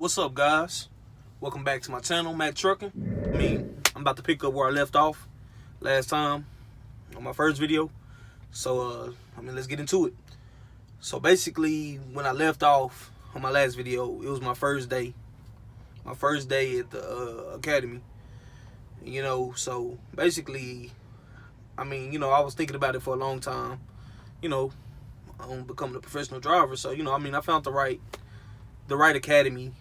What's up, guys? Welcome back to my channel, Mac Trucking. I'm about to pick up where I left off last time on my first video. So, let's get into it. So basically, when I left off on my last video, it was my first day. My first day at the academy. So basically, I was thinking about it for a long time. On becoming a professional driver. So, I found the right academy.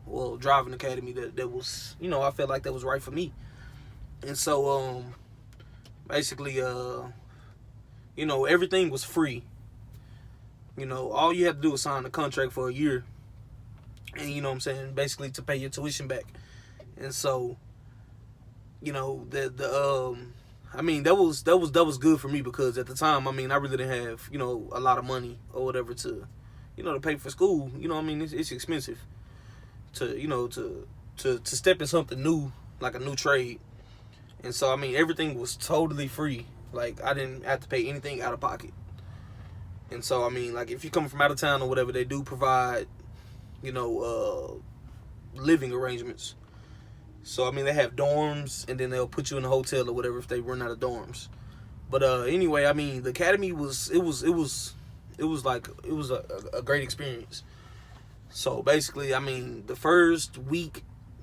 Well, driving academy that was, I felt like that was right for me. And so, basically, everything was free. All you had to do was sign a contract for a year. And, basically to pay your tuition back. And so, that was good for me because at the time, I really didn't have, a lot of money or whatever to pay for school. It's expensive to step in something new, like a new trade. And so, everything was totally free. Like, I didn't have to pay anything out of pocket. And so, like, if you're coming from out of town or whatever, they do provide, living arrangements. So, they have dorms, and then they'll put you in a hotel or whatever if they run out of dorms. But anyway, the academy was a great experience. So basically, the first week,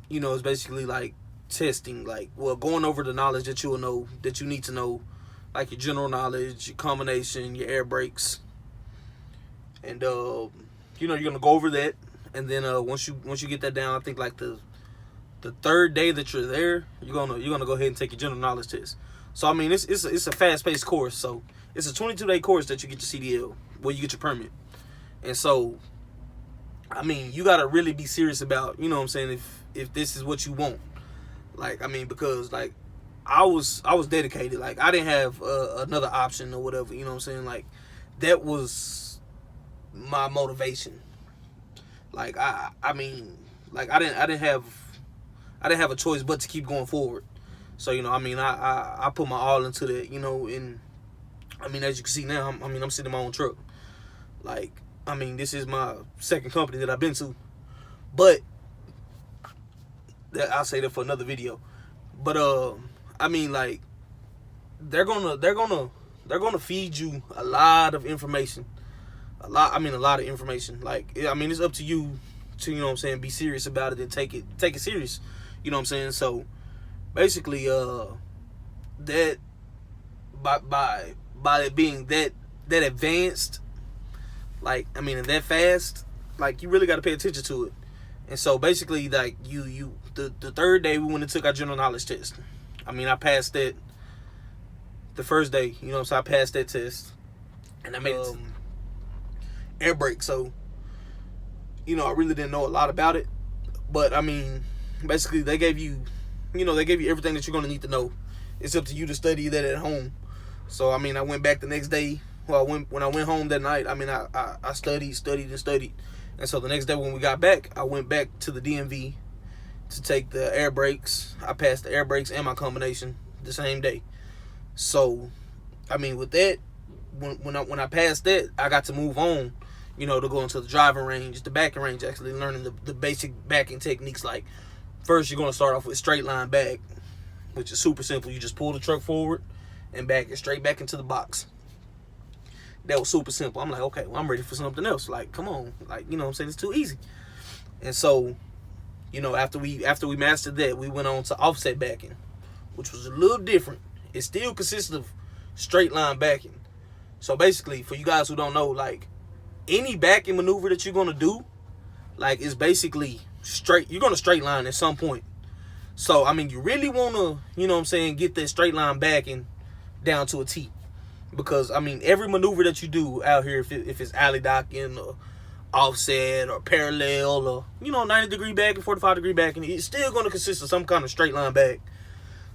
is basically like testing, going over the knowledge that you need to know, like your general knowledge, your combination, your air brakes, and you're gonna go over that, and then once you get that down, I think like the third day that you're there, you're gonna go ahead and take your general knowledge test. So it's a fast-paced course. So it's a 22-day course that you get your CDL, where you get your permit. And so, you gotta really be serious about, if this is what you want. Because I was dedicated. Like, I didn't have another option or whatever. Like, that was my motivation. Like, I didn't have a choice but to keep going forward. So, I put my all into that, and as you can see now, I'm sitting in my own truck. Like, this is my second company that I've been to, but I'll say that for another video. But like, they're gonna feed you a lot of information, a lot of information. Like, it's up to you to, be serious about it and take it serious. So basically, that by it being that advanced, and that fast, like, you really got to pay attention to it. And so basically, like, the third day we went and took our general knowledge test. I passed that the first day, so I passed that test, and I made air brake. So, I really didn't know a lot about it, but basically they gave you everything that you're gonna need to know. It's up to you to study that at home. So I went back the next day. Well, when I went home that night, I studied. And so the next day when we got back, I went back to the DMV to take the air brakes. I passed the air brakes and my combination the same day. So, with that, when I passed that, I got to move on, to go into the driving range, the backing range, actually learning the basic backing techniques. Like, first you're going to start off with straight line back, which is super simple. You just pull the truck forward and back it straight back into the box. That was super simple. I'm like, okay, well, I'm ready for something else. Like, come on. Like, it's too easy. And so, after we mastered that, we went on to offset backing, which was a little different. It still consists of straight line backing. So basically, for you guys who don't know, like, any backing maneuver that you're going to do, like, is basically straight. You're going to straight line at some point. So, you really want to, get that straight line backing down to a T. Because, every maneuver that you do out here, if it's alley docking or offset or parallel or, 90-degree back and 45-degree back, and it's still going to consist of some kind of straight line back.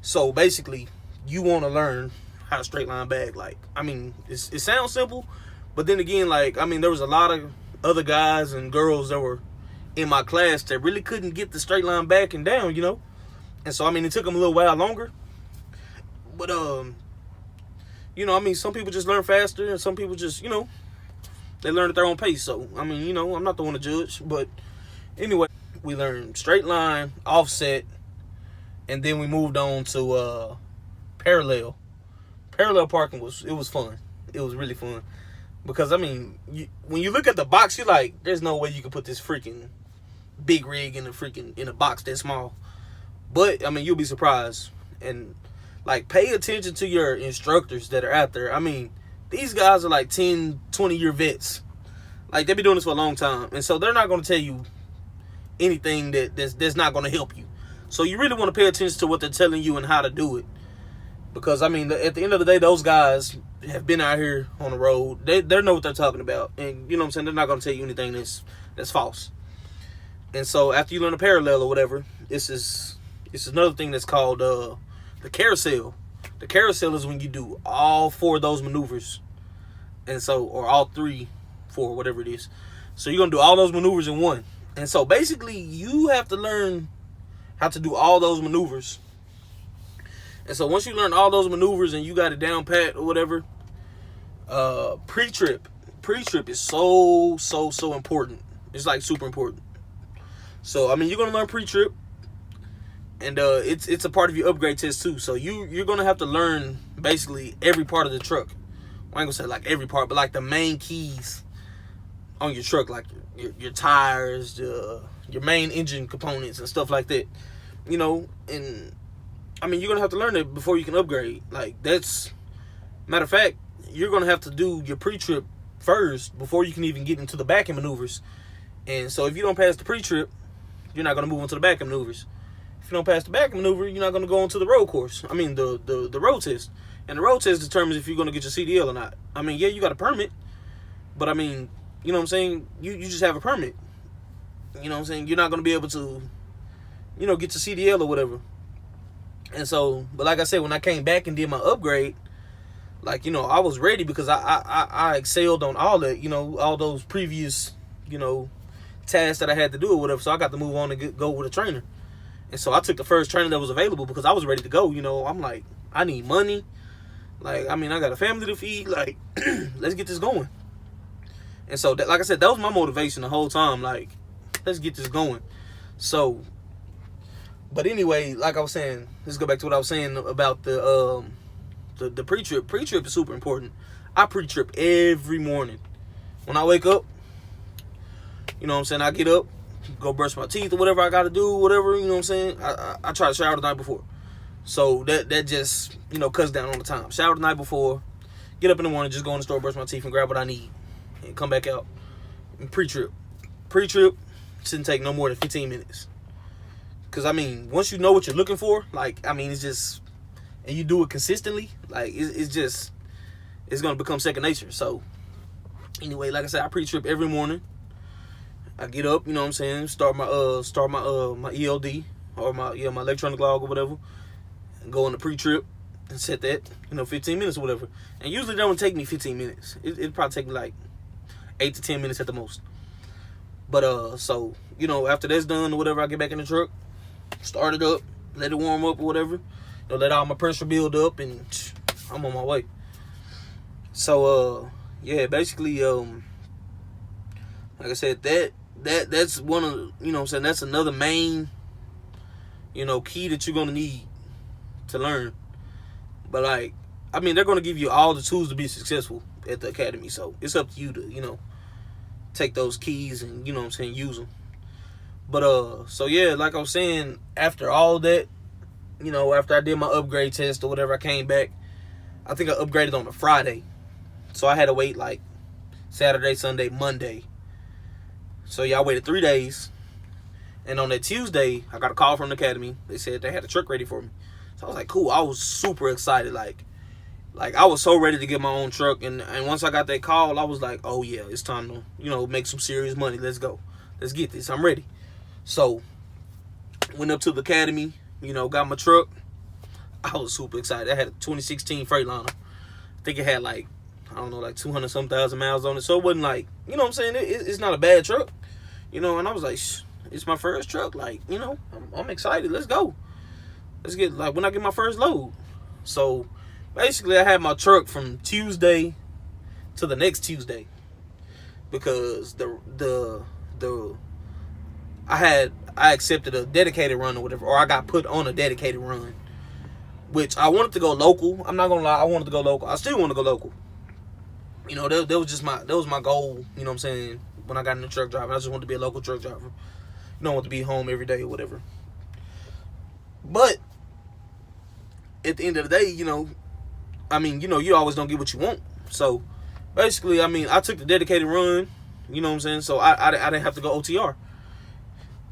So, basically, you want to learn how to straight line back. Like, it sounds simple, but then again, like, there was a lot of other guys and girls that were in my class that really couldn't get the straight line back and down, And so, it took them a little while longer. But, some people just learn faster, and some people just, they learn at their own pace. So, I'm not the one to judge. But anyway, we learned straight line, offset, and then we moved on to parallel. Parallel parking was fun. It was really fun because I mean, when you look at the box, you're like, there's no way you could put this freaking big rig in a box that small. But I mean, you'll be surprised. And like, pay attention to your instructors that are out there. I mean, these guys are like 10, 20-year vets. Like, they've been doing this for a long time, and so they're not going to tell you anything that's not going to help you. So you really want to pay attention to what they're telling you and how to do it. Because, I mean, at the end of the day, those guys have been out here on the road. They know what they're talking about. And, you know what I'm saying, they're not going to tell you anything that's false. And so after you learn a parallel or whatever, this is another thing that's called the carousel. The carousel is when you do all 4 of those maneuvers. And so, or all 3, 4, whatever it is. So you're going to do all those maneuvers in one. And so basically, you have to learn how to do all those maneuvers. And so once you learn all those maneuvers and you got it down pat or whatever, pre-trip is so important. It's like super important. So I mean, you're gonna learn pre-trip, and it's a part of your upgrade test too. So you're gonna have to learn basically every part of the truck. I ain't gonna say like every part, but like the main keys on your truck, like your tires, your main engine components and stuff like that. You know, and I mean, you're going to have to learn it before you can upgrade. Like, that's... Matter of fact, you're going to have to do your pre-trip first before you can even get into the back-end maneuvers. And so if you don't pass the pre-trip, you're not going to move on to the back-end maneuvers. If you don't pass the back-end maneuver, you're not going to go on to the road course. I mean, the road test. And the road test determines if you're going to get your CDL or not. I mean, yeah, you got a permit. But, I mean, you know what I'm saying? You just have a permit. You know what I'm saying? You're not going to be able to, you know, get your CDL or whatever. And so, but like I said, when I came back and did my upgrade, like, you know, I was ready because I excelled on all that, you know, all those previous, you know, tasks that I had to do or whatever. So I got to move on and go with a trainer. And so I took the first trainer that was available because I was ready to go. You know, I'm like, I need money. Like, I mean, I got a family to feed. Like, let's get this going. And so, like I said, that was my motivation the whole time. Like, let's get this going. So, but anyway, like I was saying, let's go back to what I was saying about the pre-trip. Pre-trip is super important. I pre-trip every morning. When I wake up, you know what I'm saying, I get up, go brush my teeth or whatever I got to do, whatever, you know what I'm saying. I try to shower the night before. So that just, you know, cuts down on the time. Shower the night before, get up in the morning, just go in the store, brush my teeth, and grab what I need, and come back out. And pre-trip. Pre-trip shouldn't take no more than 15 minutes. Because, I mean, once you know what you're looking for, like, I mean, it's just, and you do it consistently, like, it's just, it's going to become second nature. So, anyway, like I said, I pre-trip every morning. I get up, you know what I'm saying, start my ELD, or my electronic log or whatever, and go on the pre-trip and set that, you know, 15 minutes or whatever. And usually that would take me 15 minutes. It'd probably take me like 8 to 10 minutes at the most. But, so, you know, after that's done or whatever, I get back in the truck, start it up, let it warm up or whatever, you know, let all my pressure build up, and I'm on my way. So, yeah, basically, like I said, that's one of the, you know what I'm saying, that's another main, you know, key that you're going to need to learn. But, like, I mean, they're going to give you all the tools to be successful at the academy, so it's up to you to, you know, take those keys and, you know what I'm saying, use them. But, so yeah, like I was saying, after all that, you know, after I did my upgrade test or whatever, I came back. I think I upgraded on a Friday. So I had to wait like Saturday, Sunday, Monday. So yeah, I waited 3 days. And on that Tuesday, I got a call from the academy. They said they had a truck ready for me. So I was like, cool. I was super excited. Like I was so ready to get my own truck. And once I got that call, I was like, oh yeah, it's time to, you know, make some serious money. Let's go. Let's get this. I'm ready. So, went up to the academy, you know, got my truck. I was super excited. I had a 2016 Freightliner. I think it had like, I don't know, like 200-some thousand miles on it. So it wasn't like, you know what I'm saying, it's not a bad truck. You know, and I was like, it's my first truck. Like, you know, I'm excited. Let's go. Let's get, like, when I get my first load. So, basically, I had my truck from Tuesday to the next Tuesday. Because I accepted a dedicated run or whatever, or I got put on a dedicated run, which I wanted to go local. I'm not gonna lie, I wanted to go local. I still want to go local. You know, that was my goal. You know what I'm saying? When I got into truck driving, I just wanted to be a local truck driver. You don't want to be home every day or whatever. But at the end of the day, you know, I mean, you know, you always don't get what you want. So basically, I mean, I took the dedicated run. You know what I'm saying? So I didn't have to go OTR.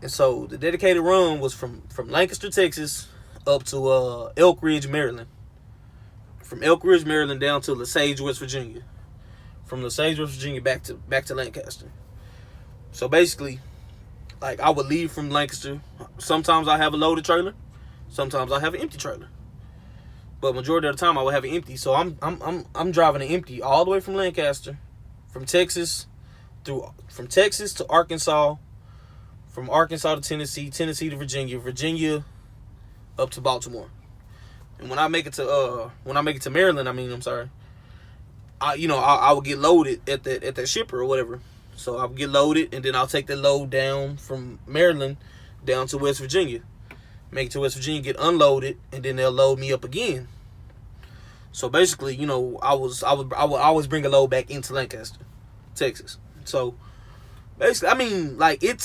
And so the dedicated run was from Lancaster, Texas, up to Elk Ridge, Maryland. From Elk Ridge, Maryland, down to Lesage, West Virginia. From Lesage, West Virginia, back to Lancaster. So basically, like, I would leave from Lancaster. Sometimes I have a loaded trailer. Sometimes I have an empty trailer. But majority of the time I would have it empty. So I'm driving it empty all the way from Lancaster, from Texas to Arkansas, from Arkansas to Tennessee, Tennessee to Virginia, Virginia up to Baltimore. And when I make it to Maryland, I would get loaded at that shipper or whatever. So I would get loaded, and then I'll take the load down from Maryland down to West Virginia. Make it to West Virginia, get unloaded, and then they'll load me up again. So basically, you know, I would always bring a load back into Lancaster, Texas. So basically, I mean, like, it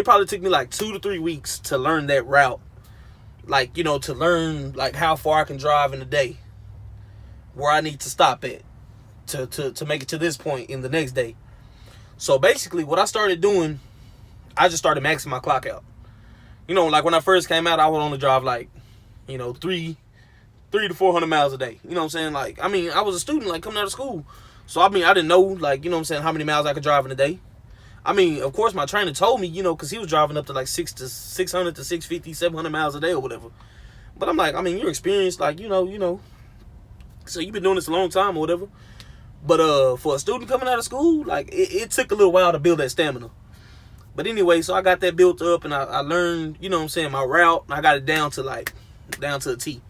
probably took me like 2 to 3 weeks to learn that route. Like, you know, to learn like how far I can drive in a day, where I need to stop at to make it to this point in the next day. So basically, what I started doing, I just started maxing my clock out. You know, like when I first came out, I would only drive like, you know, 300 to 400 miles a day. You know what I'm saying? Like, I mean, I was a student, like, coming out of school. So, I mean, I didn't know, like, you know what I'm saying, how many miles I could drive in a day. I mean, of course, my trainer told me, you know, because he was driving up to like 600 to 650, 700 miles a day or whatever. But I'm like, I mean, you're experienced, like, you know. So you've been doing this a long time or whatever. But for a student coming out of school, like, it took a little while to build that stamina. But anyway, so I got that built up, and I learned, you know what I'm saying, my route. I got it down to a T.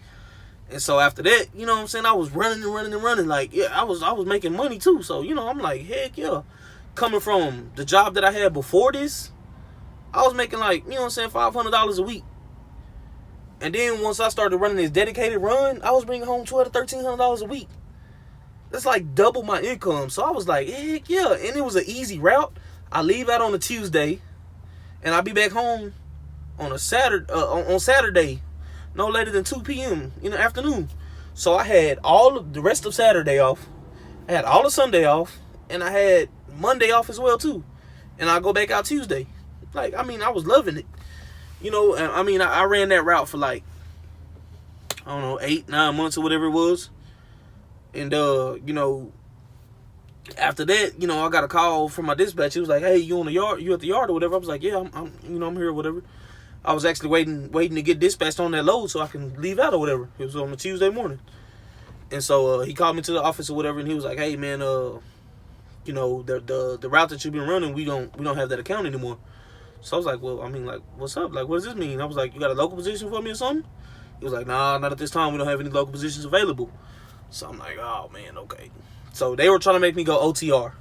And so after that, you know what I'm saying, I was running. Like, yeah, I was making money too. So, you know, I'm like, heck yeah. Coming from the job that I had before this, I was making like, you know what I'm saying, $500 a week. And then once I started running this dedicated run, I was bringing home $1,200 to $1,300 a week. That's like double my income. So I was like, heck yeah. And it was an easy route. I leave out on a Tuesday, and I'll be back home on a Saturday, no later than 2 p.m. in the afternoon. So I had all of the rest of Saturday off. I had all of Sunday off, and I had Monday off as well too. And I'll go back out Tuesday. Like, I mean, I was loving it. You know, I mean, I ran that route for like, I don't know, 8-9 months or whatever it was. And, you know, after that, you know, I got a call from my dispatch. He was like, hey, you on the yard? You at the yard or whatever? I was like, yeah, I'm here or whatever. I was actually waiting to get dispatched on that load so I can leave out or whatever. It was on a Tuesday morning. And so he called me to the office or whatever, and he was like, hey, man, you know, the route that you've been running, we don't have that account anymore. So I was like, well, I mean, like, what's up? Like, what does this mean? I was like, you got a local position for me or something? He was like, nah, not at this time. We don't have any local positions available. So I'm like, oh, man, okay. So they were trying to make me go OTR.